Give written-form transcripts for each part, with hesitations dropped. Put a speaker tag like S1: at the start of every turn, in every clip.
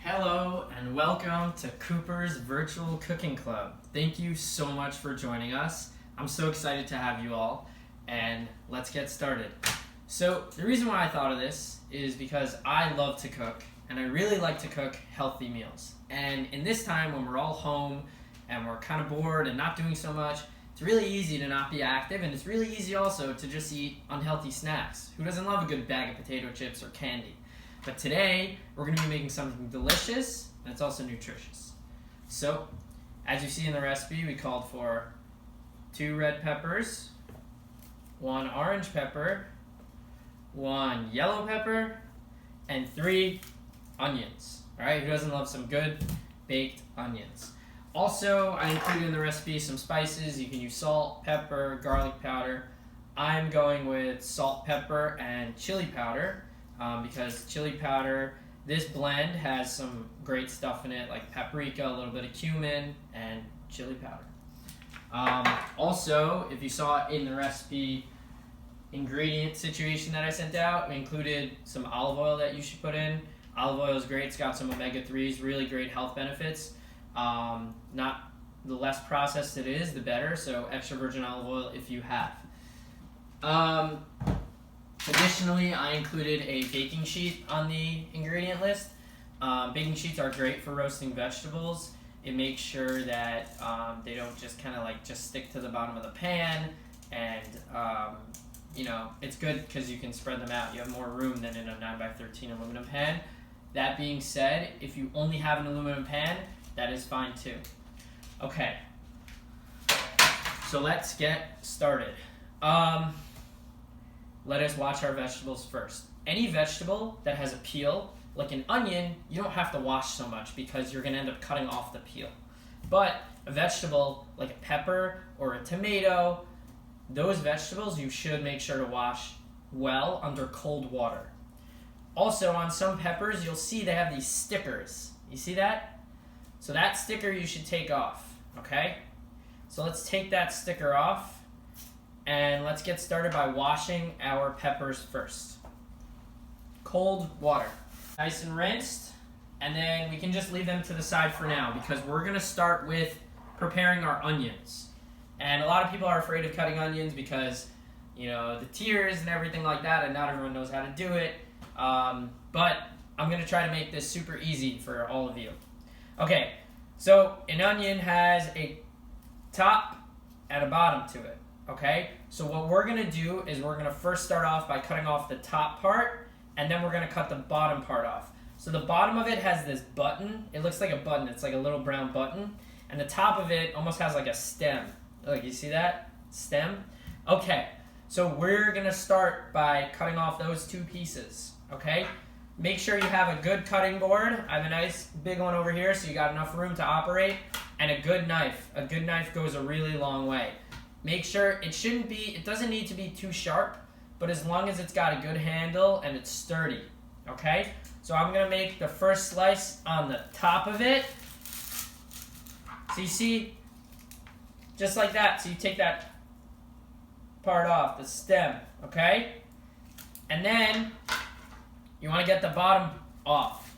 S1: Hello and welcome to Cooper's Virtual Cooking Club. Thank you so much for joining us. I'm so excited to have you all, and let's get started. So the reason why I thought of this is because I love to cook, and I really like to cook healthy meals. And in this time when we're all home and we're kind of bored and not doing so much, it's really easy to not be active, and it's really easy also to just eat unhealthy snacks. Who doesn't love a good bag of potato chips or candy? But today, we're going to be making something delicious, and it's also nutritious. So, as you see in the recipe, we called for 2 red peppers, 1 orange pepper, 1 yellow pepper, and 3 onions. Alright, who doesn't love some good baked onions? Also, I included in the recipe some spices. You can use salt, pepper, garlic powder. I'm going with salt, pepper, and chili powder. Because chili powder, this blend has some great stuff in it, like paprika, a little bit of cumin, and chili powder. Also, if you saw in the recipe ingredient situation that I sent out, we included some olive oil that you should put in. Olive oil is great. It's got some omega-3s, really great health benefits. Not the less processed it is, the better, so extra virgin olive oil if you have. Additionally, I included a baking sheet on the ingredient list. Baking sheets are great for roasting vegetables. It makes sure that they don't just kind of just stick to the bottom of the pan, and it's good because you can spread them out. You have more room than in a 9x13 aluminum pan. That being said, if you only have an aluminum pan, that is fine too. Okay, so let's get started. Let us wash our vegetables first. Any vegetable that has a peel, like an onion, you don't have to wash so much because you're going to end up cutting off the peel. But a vegetable like a pepper or a tomato, those vegetables you should make sure to wash well under cold water. Also, on some peppers, you'll see they have these stickers. You see that? So that sticker you should take off, okay? So let's take that sticker off. And let's get started by washing our peppers first. Cold water. Nice and rinsed. And then we can just leave them to the side for now because we're going to start with preparing our onions. And a lot of people are afraid of cutting onions because, the tears and everything like that, and not everyone knows how to do it. But I'm going to try to make this super easy for all of you. Okay, so an onion has a top and a bottom to it. Okay, so what we're going to do is we're going to first start off by cutting off the top part, and then we're going to cut the bottom part off. So the bottom of it has this button. It looks like a button. It's like a little brown button. And the top of it almost has like a stem. Look, you see that? Stem? Okay, so we're going to start by cutting off those 2 pieces. Okay, make sure you have a good cutting board. I have a nice big one over here so you got enough room to operate, and a good knife. A good knife goes a really long way. Make sure it doesn't need to be too sharp, but as long as it's got a good handle and it's sturdy, okay? So I'm gonna make the first slice on the top of it. So you see, just like that. So you take that part off, the stem, okay? And then you wanna get the bottom off.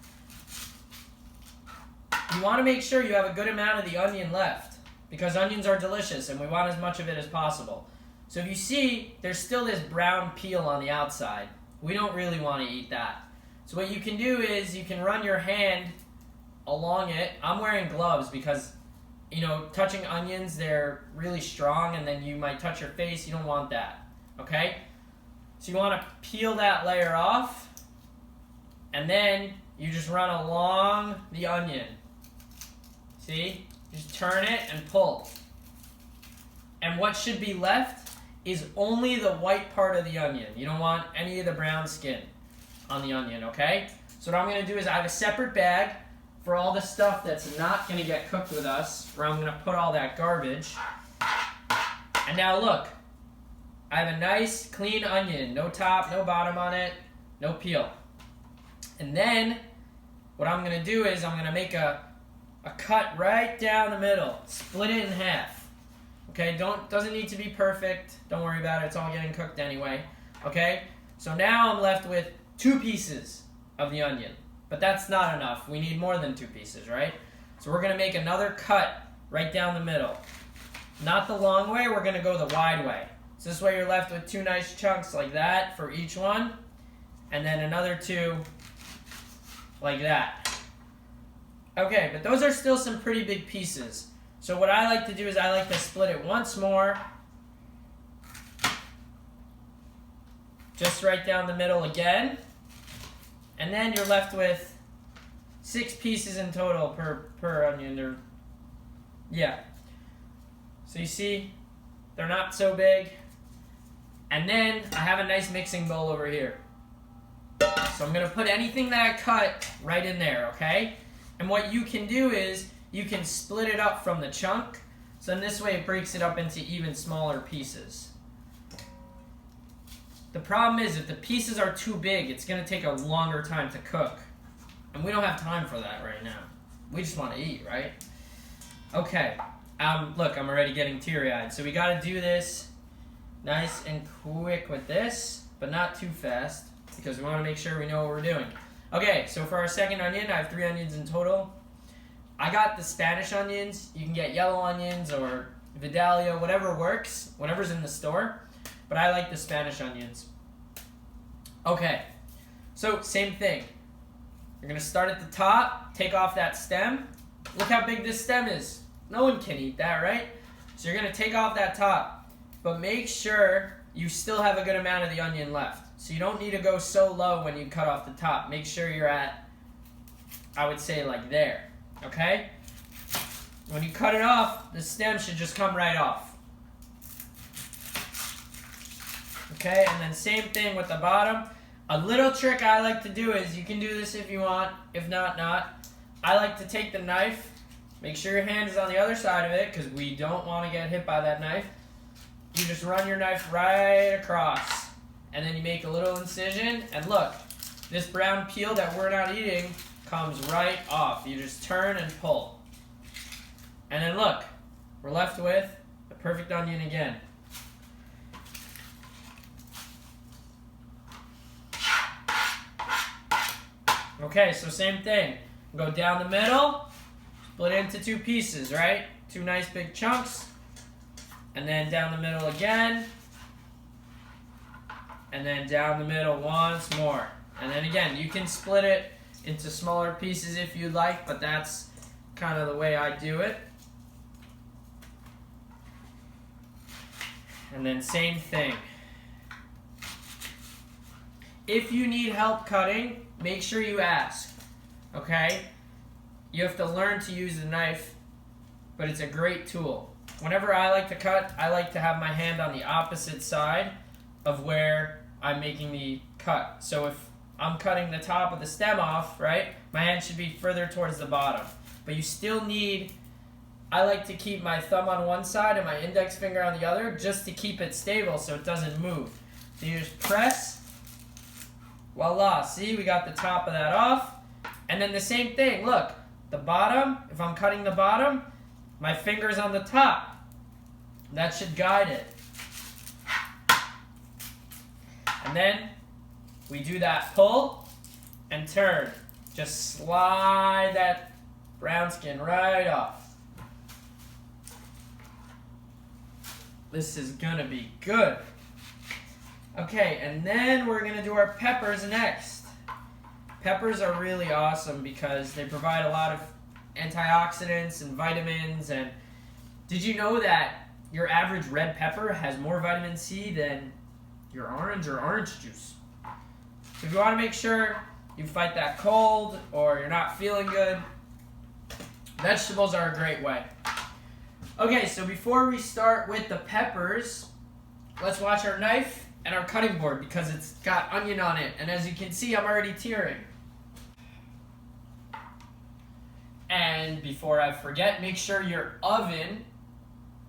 S1: You wanna make sure you have a good amount of the onion left, because onions are delicious and we want as much of it as possible. So if you see, there's still this brown peel on the outside. We don't really want to eat that. So what you can do is you can run your hand along it. I'm wearing gloves because, touching onions, they're really strong, and then you might touch your face. You don't want that, okay? So you want to peel that layer off, and then you just run along the onion. See? Just turn it and pull. And what should be left is only the white part of the onion. You don't want any of the brown skin on the onion, okay? So what I'm going to do is I have a separate bag for all the stuff that's not going to get cooked with us, where I'm going to put all that garbage. And now look, I have a nice clean onion. No top, no bottom on it, no peel. And then what I'm going to do is I'm going to make a cut right down the middle, split it in half. Okay, doesn't need to be perfect. Don't worry about it. It's all getting cooked anyway. Okay, so now I'm left with 2 pieces of the onion. but that's not enough. We need more than 2 pieces, right? So we're going to make another cut right down the middle. Not the long way, we're going to go the wide way. So this way you're left with 2 nice chunks like that for each one, and then another 2 like that. Okay, but those are still some pretty big pieces. So what I like to do is I like to split it once more, just right down the middle again, and then you're left with 6 pieces in total per onion. Yeah. So you see, they're not so big. And then I have a nice mixing bowl over here. So I'm going to put anything that I cut right in there, okay? And what you can do is you can split it up from the chunk. So in this way it breaks it up into even smaller pieces. The problem is if the pieces are too big, it's going to take a longer time to cook. And we don't have time for that right now. We just want to eat, right? Okay. Look, I'm already getting teary-eyed. So we got to do this nice and quick with this, but not too fast, because we want to make sure we know what we're doing. Okay, so for our second onion, I have 3 onions in total. I got the Spanish onions. You can get yellow onions or Vidalia, whatever works, whatever's in the store. But I like the Spanish onions. Okay, so same thing. You're going to start at the top, take off that stem. Look how big this stem is. No one can eat that, right? So you're going to take off that top, but make sure you still have a good amount of the onion left. So you don't need to go so low when you cut off the top. Make sure you're at, I would say, like there, okay? When you cut it off, the stem should just come right off. Okay, and then same thing with the bottom. A little trick I like to do is, you can do this if you want, if not, not. I like to take the knife, make sure your hand is on the other side of it, because we don't want to get hit by that knife. You just run your knife right across, and then you make a little incision, and look, this brown peel that we're not eating comes right off. You just turn and pull. And then look, we're left with the perfect onion again. Okay, so same thing. Go down the middle, split it into 2 pieces, right? 2 nice big chunks. And then down the middle again. And then down the middle once more. And then again, you can split it into smaller pieces if you like, but that's kind of the way I do it. And then same thing. If you need help cutting, make sure you ask, okay? You have to learn to use the knife, but it's a great tool. Whenever I like to cut, I like to have my hand on the opposite side of where I'm making the cut. So if I'm cutting the top of the stem off, right, my hand should be further towards the bottom. But you still need, I like to keep my thumb on one side and my index finger on the other just to keep it stable so it doesn't move. So you just press. Voila, see, we got the top of that off. And then the same thing, look, the bottom, if I'm cutting the bottom, my finger's on the top. That should guide it. And then we do that pull and turn. Just slide that brown skin right off. This is gonna be good. Okay, and then we're gonna do our peppers next. Peppers are really awesome because they provide a lot of antioxidants and vitamins. And did you know that your average red pepper has more vitamin C than your orange or orange juice? So if you want to make sure you fight that cold or you're not feeling good, vegetables are a great way. Okay, so before we start with the peppers, let's watch our knife and our cutting board because it's got onion on it. And as you can see, I'm already tearing. And before I forget, make sure your oven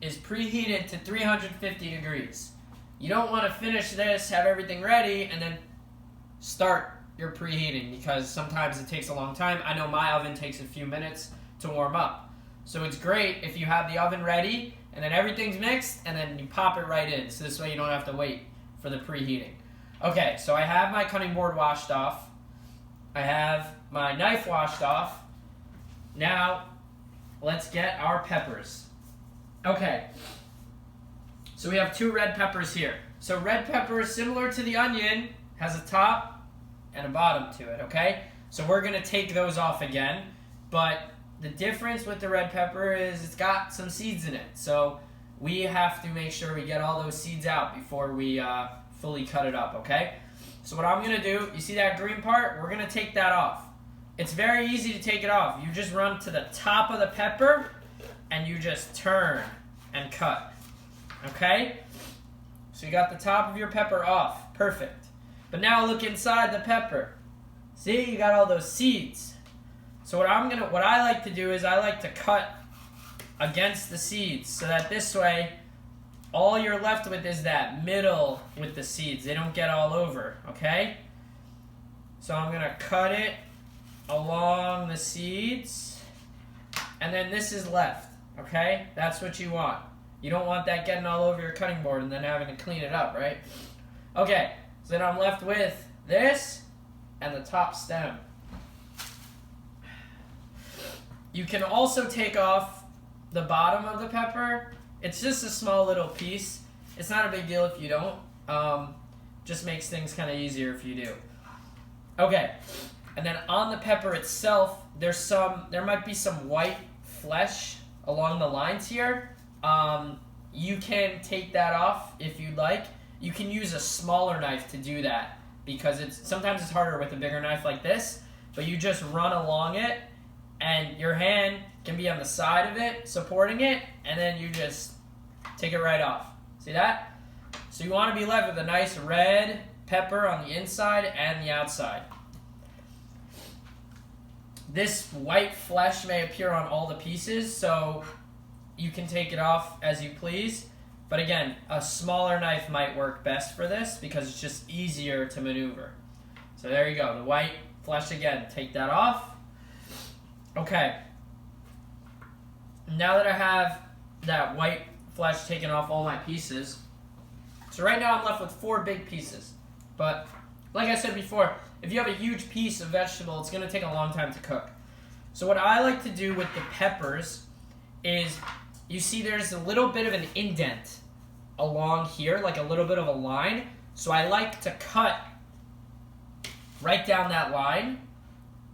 S1: is preheated to 350 degrees. You don't want to finish this, have everything ready, and then start your preheating because sometimes it takes a long time. I know my oven takes a few minutes to warm up. So it's great if you have the oven ready and then everything's mixed and then you pop it right in. So this way you don't have to wait for the preheating. Okay, so I have my cutting board washed off. I have my knife washed off. Now, let's get our peppers. Okay, so we have 2 red peppers here. So red pepper, similar to the onion, has a top and a bottom to it, okay? So we're gonna take those off again, but the difference with the red pepper is it's got some seeds in it. So we have to make sure we get all those seeds out before we fully cut it up, okay? So what I'm gonna do, you see that green part? We're gonna take that off. It's very easy to take it off. You just run to the top of the pepper and you just turn and cut, okay? So you got the top of your pepper off, perfect. But now look inside the pepper. See, you got all those seeds. So what I like to do is I like to cut against the seeds so that this way all you're left with is that middle with the seeds. They don't get all over, okay? So I'm gonna cut it along the seeds, and then this is left, okay? That's what you want. You don't want that getting all over your cutting board and then having to clean it up, right? Okay, so then I'm left with this and the top stem. You can also take off the bottom of the pepper. It's just a small little piece. It's not a big deal if you don't. Just makes things kind of easier if you do. Okay, and then on the pepper itself, there might be some white flesh along the lines here. You can take that off if you'd like. You can use a smaller knife to do that because sometimes it's harder with a bigger knife like this, but you just run along it and your hand can be on the side of it, supporting it, and then you just take it right off. See that? So you want to be left with a nice red pepper on the inside and the outside. This white flesh may appear on all the pieces, so you can take it off as you please. But again, a smaller knife might work best for this because it's just easier to maneuver. So there you go, the white flesh again, take that off. Okay, now that I have that white flesh taken off all my pieces, so right now I'm left with 4 big pieces. But like I said before, if you have a huge piece of vegetable, it's gonna take a long time to cook. So what I like to do with the peppers is, you see there's a little bit of an indent along here, like a little bit of a line. So I like to cut right down that line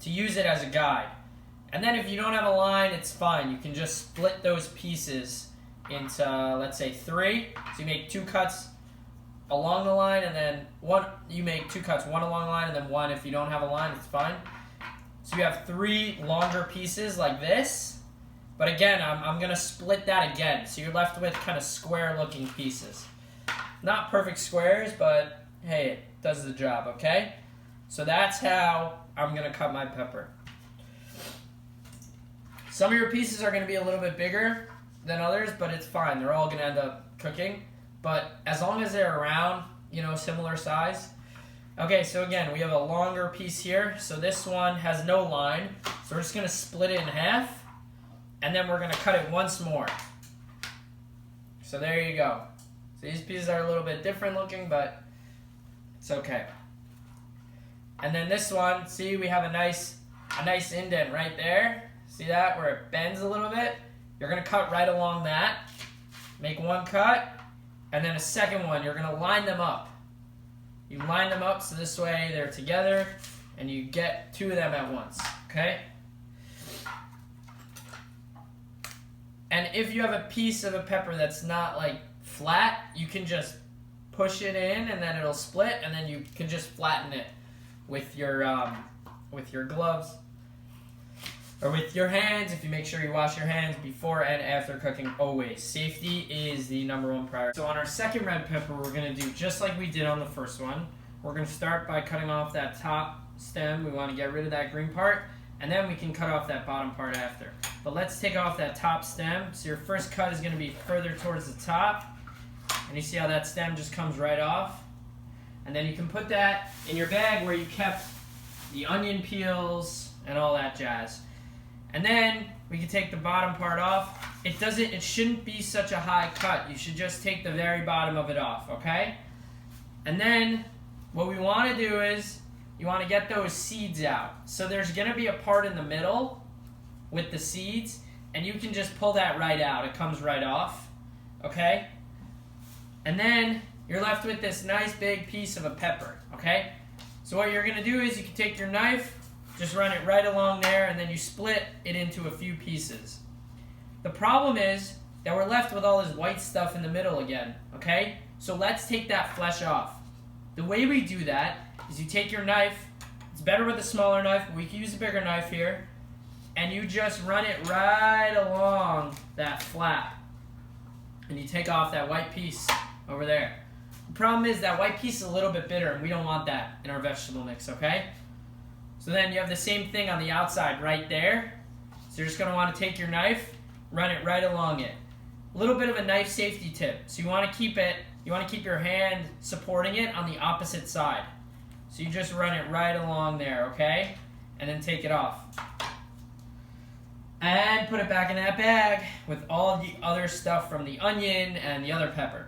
S1: to use it as a guide. And then if you don't have a line, it's fine. You can just split those pieces into, let's say, 3. So you make 2 cuts along the line, and then you make 2 cuts, 1 along the line, and then 1 if you don't have a line, it's fine. So you have 3 longer pieces like this. But again, I'm going to split that again. So you're left with kind of square-looking pieces. Not perfect squares, but hey, it does the job, okay? So that's how I'm going to cut my pepper. Some of your pieces are going to be a little bit bigger than others, but it's fine. They're all going to end up cooking. But as long as they're around, similar size. Okay, so again, we have a longer piece here. So this one has no line. So we're just going to split it in half. And then we're going to cut it once more. So there you go. So these pieces are a little bit different looking, but it's okay. And then this one, see, we have a nice indent right there. See that, where it bends a little bit? You're going to cut right along that. Make 1 cut, and then a second one. You're going to line them up. You line them up so this way they're together, and you get 2 of them at once, okay? And if you have a piece of a pepper that's not like flat, you can just push it in and then it'll split, and then you can just flatten it with your gloves or with your hands. If you make sure you wash your hands before and after cooking, always. Safety is the #1 priority. So on our second red pepper, we're going to do just like we did on the first one. We're going to start by cutting off that top stem. We want to get rid of that green part, and then we can cut off that bottom part after. But let's take off that top stem. So your first cut is going to be further towards the top. And you see how that stem just comes right off? And then you can put that in your bag where you kept the onion peels and all that jazz. And then we can take the bottom part off. It shouldn't be such a high cut. You should just take the very bottom of it off, okay? And then what we want to do is you want to get those seeds out. So there's going to be a part in the middle with the seeds, and you can just pull that right out. It comes right off, okay? And then you're left with this nice big piece of a pepper, okay? So what you're going to do is you can take your knife, just run it right along there, and then you split it into a few pieces. The problem is that we're left with all this white stuff in the middle again, okay? So let's take that flesh off. The way we do that is you take your knife, it's better with a smaller knife, but we can use a bigger knife here, and you just run it right along that flap. And you take off that white piece over there. The problem is that white piece is a little bit bitter, and we don't want that in our vegetable mix, okay? So then you have the same thing on the outside right there. So you're just going to want to take your knife, run it right along it. A little bit of a knife safety tip. So you want to keep your hand supporting it on the opposite side. So you just run it right along there, okay? And then take it off. And put it back in that bag with all the other stuff from the onion and the other pepper.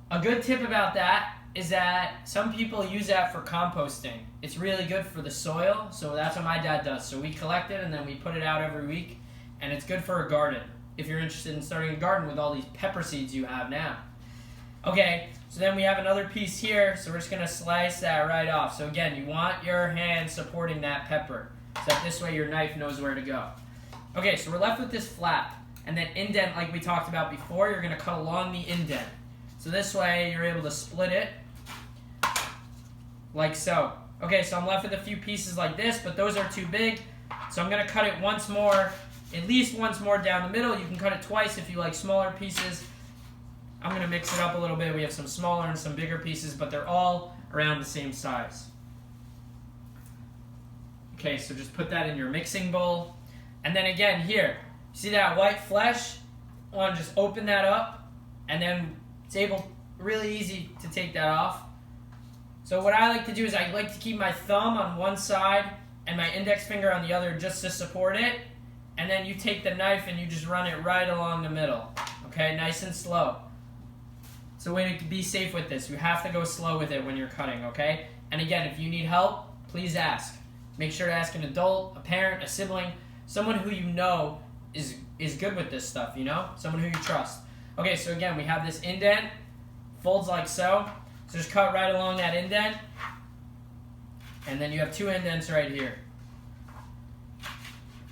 S1: A good tip about that is that some people use that for composting. It's really good for the soil, so that's what my dad does. So we collect it and then we put it out every week, and it's good for a garden if you're interested in starting a garden with all these pepper seeds you have now. Okay, so then we have another piece here, so we're just going to slice that right off. So again, you want your hand supporting that pepper, so that this way your knife knows where to go. Okay, so we're left with this flap, and then indent like we talked about before, you're going to cut along the indent. So this way you're able to split it like so. Okay, so I'm left with a few pieces like this, but those are too big, so I'm going to cut it once more, at least once more down the middle. You can cut it twice if you like smaller pieces. I'm going to mix it up a little bit. We have some smaller and some bigger pieces, but they're all around the same size. Okay, so just put that in your mixing bowl. And then again here, see that white flesh? I want to just open that up, and then it's really easy to take that off. So what I like to do is I like to keep my thumb on one side and my index finger on the other just to support it. And then you take the knife and you just run it right along the middle. Okay, nice and slow. It's a way to be safe with this. You have to go slow with it when you're cutting, okay? And again, if you need help, please ask. Make sure to ask an adult, a parent, a sibling, someone who you know is good with this stuff, you know? Someone who you trust. Okay, so again, we have this indent, folds like so. So just cut right along that indent. And then you have two indents right here.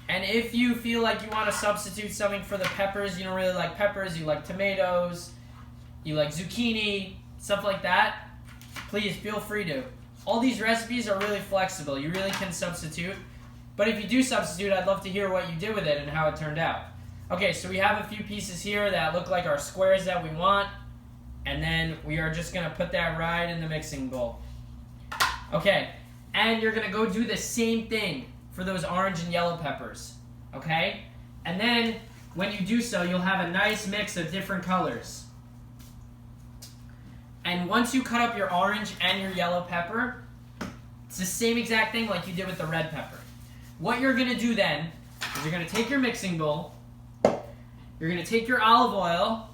S1: And if you feel like you want to substitute something for the peppers, you don't really like peppers, you like tomatoes, you like zucchini, stuff like that, please feel free to. All these recipes are really flexible. You really can substitute. But if you do substitute, I'd love to hear what you did with it and how it turned out. Okay, so we have a few pieces here that look like our squares that we want. And then we are just going to put that right in the mixing bowl. Okay, and you're going to go do the same thing for those orange and yellow peppers. Okay? And then when you do so, you'll have a nice mix of different colors. And once you cut up your orange and your yellow pepper, it's the same exact thing like you did with the red pepper. What you're going to do then is you're going to take your mixing bowl, you're going to take your olive oil.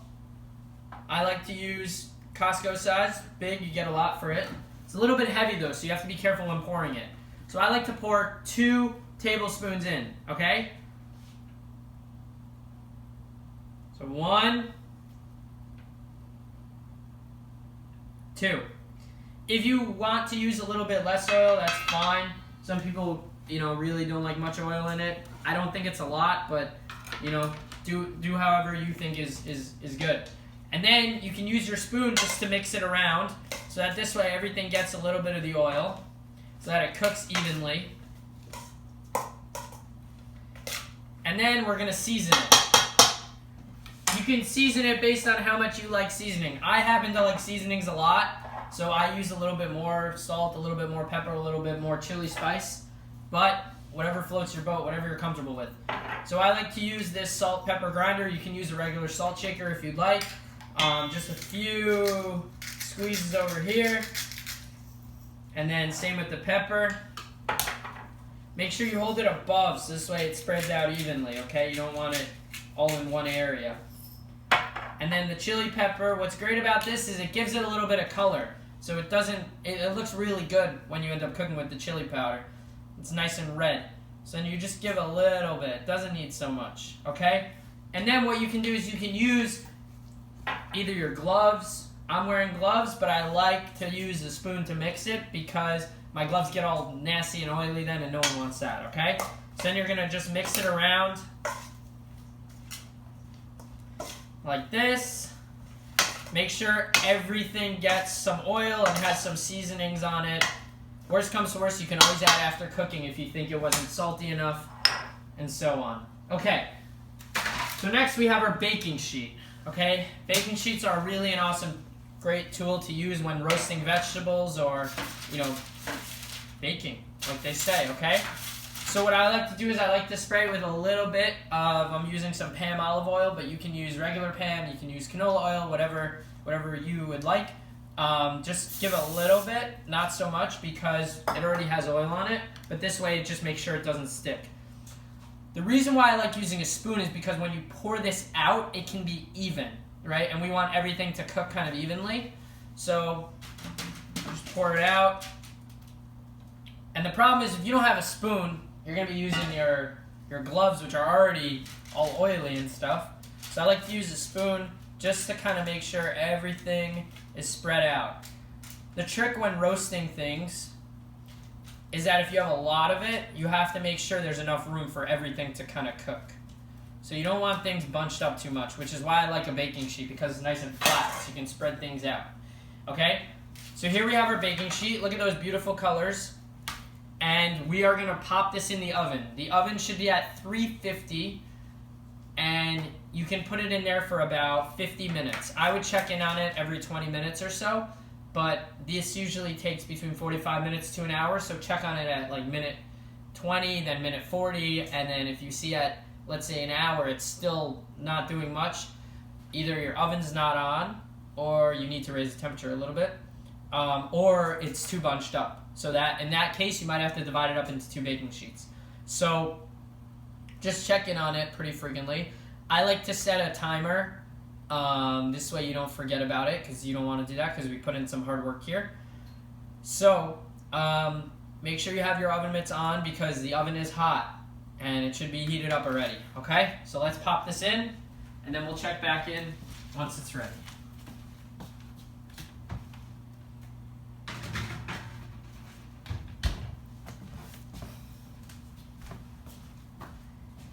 S1: I like to use Costco size, big, you get a lot for it. It's a little bit heavy though, so you have to be careful when pouring it. So I like to pour 2 tablespoons in, okay? So 1, 2. If you want to use a little bit less oil, that's fine. Some people, really don't like much oil in it. I don't think it's a lot, but, do however you think is good. And then you can use your spoon just to mix it around so that this way everything gets a little bit of the oil so that it cooks evenly. And then we're going to season it. You can season it based on how much you like seasoning. I happen to like seasonings a lot, so I use a little bit more salt, a little bit more pepper, a little bit more chili spice. But whatever floats your boat, whatever you're comfortable with. So I like to use this salt pepper grinder. You can use a regular salt shaker if you'd like. Just a few squeezes over here. And then same with the pepper. Make sure you hold it above so this way it spreads out evenly, okay? You don't want it all in one area. And then the chili pepper, what's great about this is it gives it a little bit of color. So it doesn't, it looks really good when you end up cooking with the chili powder. It's nice and red. So then you just give a little bit. It doesn't need so much, okay? And then what you can do is you can use either your gloves. I'm wearing gloves, but I like to use a spoon to mix it because my gloves get all nasty and oily then, and no one wants that, okay? So then you're gonna just mix it around like this. Make sure everything gets some oil and has some seasonings on it. Worst comes to worst, you can always add after cooking if you think it wasn't salty enough, and so on. Okay, so next we have our baking sheet, okay? Baking sheets are really an awesome, great tool to use when roasting vegetables or, you know, baking, like they say, okay? So what I like to do is I like to spray it with a little bit of, I'm using some Pam olive oil, but you can use regular Pam, you can use canola oil, whatever you would like. Just give it a little bit, not so much because it already has oil on it, but this way it just makes sure it doesn't stick. The reason why I like using a spoon is because when you pour this out, it can be even, right? And we want everything to cook kind of evenly. So just pour it out. And the problem is if you don't have a spoon, you're going to be using your gloves, which are already all oily and stuff. So I like to use a spoon just to kind of make sure everything is spread out. The trick when roasting things is that if you have a lot of it, you have to make sure there's enough room for everything to kind of cook. So you don't want things bunched up too much, which is why I like a baking sheet, because it's nice and flat so you can spread things out. Okay? So here we have our baking sheet. Look at those beautiful colors. And we are going to pop this in the oven. The oven should be at 350, and you can put it in there for about 50 minutes. I would check in on it every 20 minutes or so, but this usually takes between 45 minutes to an hour, so check on it at like minute 20, then minute 40, and then if you see at, let's say, an hour, it's still not doing much, either your oven's not on, or you need to raise the temperature a little bit, or it's too bunched up. So that in that case, you might have to divide it up into 2 baking sheets. So just check in on it pretty frequently. I like to set a timer. This way you don't forget about it, because you don't want to do that because we put in some hard work here. So make sure you have your oven mitts on because the oven is hot and it should be heated up already. Okay, so let's pop this in and then we'll check back in once it's ready.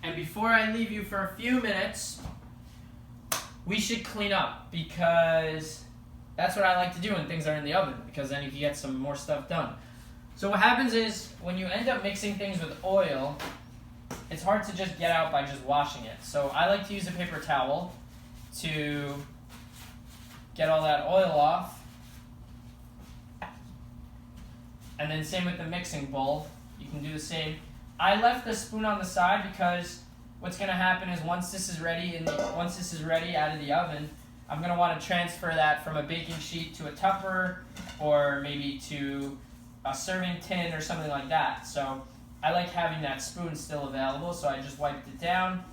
S1: And before I leave you for a few minutes, we should clean up, because that's what I like to do when things are in the oven, because then you can get some more stuff done. So what happens is when you end up mixing things with oil, it's hard to just get out by just washing it. So I like to use a paper towel to get all that oil off. And then same with the mixing bowl. You can do the same. I left the spoon on the side because what's going to happen is once this is ready out of the oven, I'm going to want to transfer that from a baking sheet to a Tupper or maybe to a serving tin or something like that. So I like having that spoon still available, so I just wiped it down.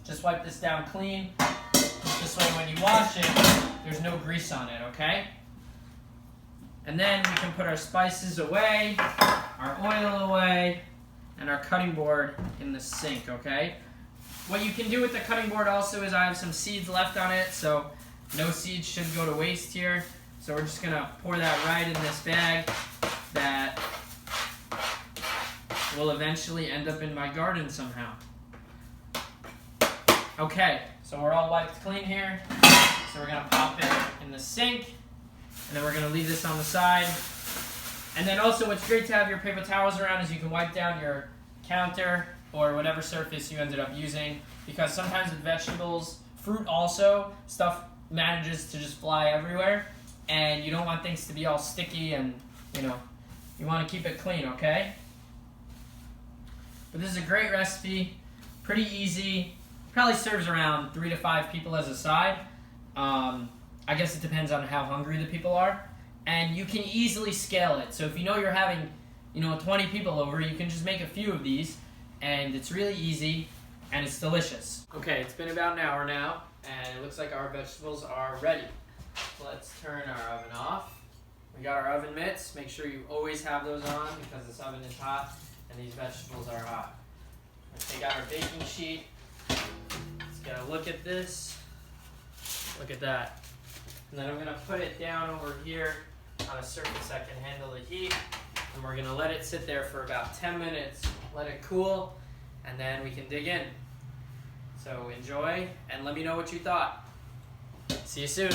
S1: Just wipe this down clean. This way when you wash it, there's no grease on it, okay? And then we can put our spices away, our oil away, and our cutting board in the sink, okay? What you can do with the cutting board also is I have some seeds left on it, so no seeds should go to waste here. So we're just gonna pour that right in this bag that will eventually end up in my garden somehow. Okay, so we're all wiped clean here. So we're gonna pop it in the sink. And then we're going to leave this on the side. And then also what's great to have your paper towels around is you can wipe down your counter or whatever surface you ended up using, because sometimes with vegetables, fruit also, stuff manages to just fly everywhere, and you don't want things to be all sticky, and you want to keep it clean, okay? But this is a great recipe, pretty easy, probably serves around 3 to 5 people as a side. I guess it depends on how hungry the people are. And you can easily scale it. So if you know you're having, 20 people over, you can just make a few of these. And it's really easy, and it's delicious. Okay, it's been about an hour now, and it looks like our vegetables are ready. Let's turn our oven off. We got our oven mitts. Make sure you always have those on because this oven is hot and these vegetables are hot. Let's take out our baking sheet. Let's get a look at this. Look at that. And then I'm going to put it down over here on a surface that can handle the heat. And we're going to let it sit there for about 10 minutes. Let it cool, and then we can dig in. So enjoy, and let me know what you thought. See you soon.